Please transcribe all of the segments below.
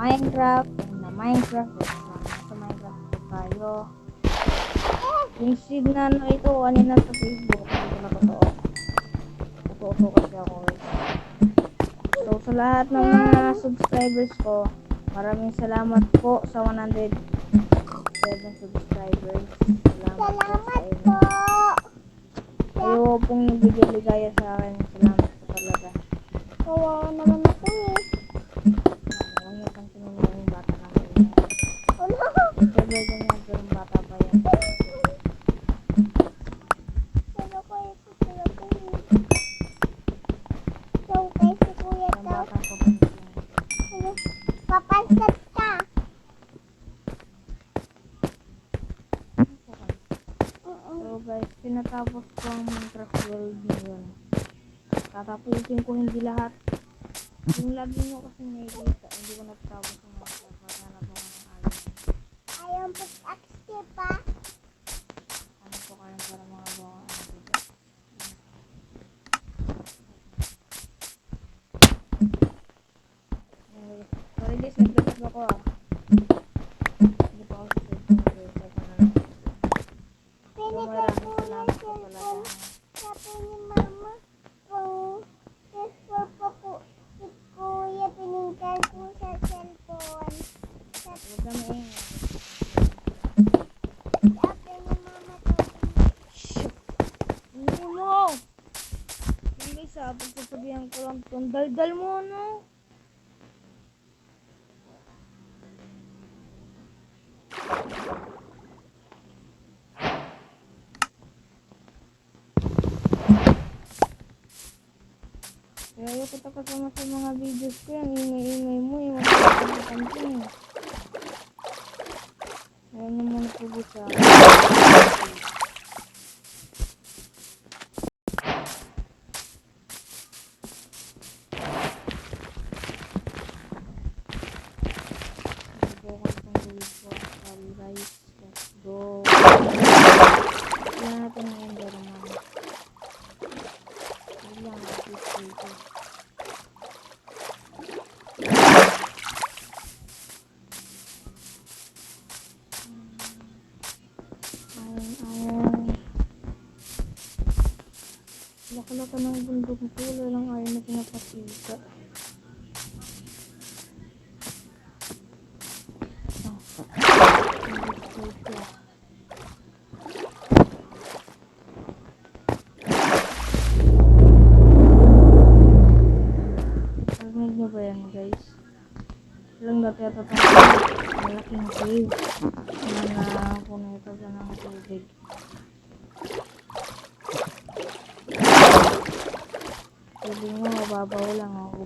Minecraft. Sa Minecraft po tayo. Yung seed na ito kanina sa Facebook, hindi ko na totoo. Totoo kasi ako. So sa lahat ng mga subscribers ko, maraming salamat po sa 107 subscribers. Salamat po. Kayo pong nagbigay-ligaya sa akin. Salamat po talaga. Kawawa naman ako eh. Huwag niyo pansinin mo yung bata namin. Ito ba niya pero bata pa yan. Pero ko ito sila ko eh. So kay si kuya Ang daw. bata ko pansin. Papansat ka. So guys, pinatapos ko ang Minecraft world ngayon. Tatapusin ko hindi lahat. Yung lagi nyo kasi nakikita, hindi ko natapos ang Minecraft. Baka na po ng alin. Ayaw pag-axe pa. Ano po kayo para mga bawang ano dito. Anyway, sorry guys, nagdasag ako ah. Hindi pa ako sa cellphone guys. Ako na lang. So maraming salamat po talaga. Sabi ni mama, kung transfer pa po si kuya, pininggan ko sa cellphone. Huwag kami ingay. Sabi ni mama daw, Hindi mo! Yung guys ah, pagsasabihan ko lang itong daldal mo no? Kaya ayoko ta kasama sa mga videos ko yan, ingay-ingay mo yung mga pansin. Ayan yung mga tubo sa guys, let's go. Kailangan natin ng Enderman. Kailangan natin dito. Ayun. Laka-laka ng bundok nito. Wala lang ayaw na pinapasika. Narinig nyo ba yan guys? Walang dati ata itong malaking cave na puno ito sa ng tubig. Tubig mo mababaw lang ako.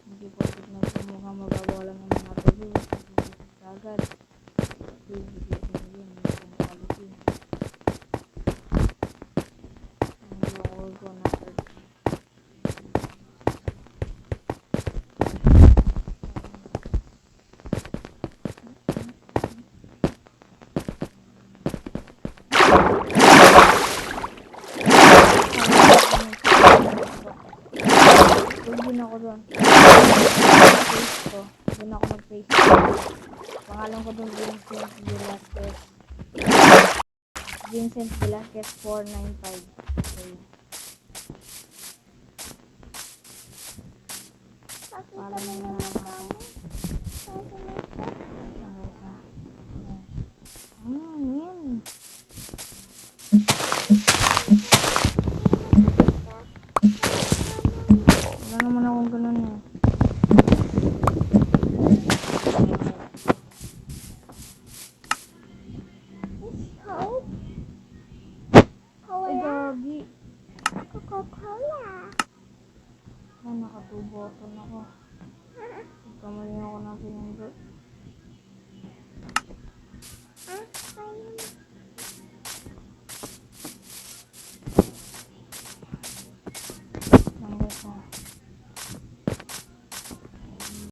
Hindi po tignan sa mukha mababaw lang ang mga tubig. Agad. Tubig yun. Yung quality. Hindi ako ko na search. Doon ako doon. Doon ako mag-face ko. Pangalan ko doon Vincent Velasquez. Vincent Velasquez 495. Okay. pakita mo naman kami. Yan. Wala naman akong ganun eh. Ay, gagi. Coca-Cola. Ay, nakatuboton ako. Pagkamali ako ng pinindot.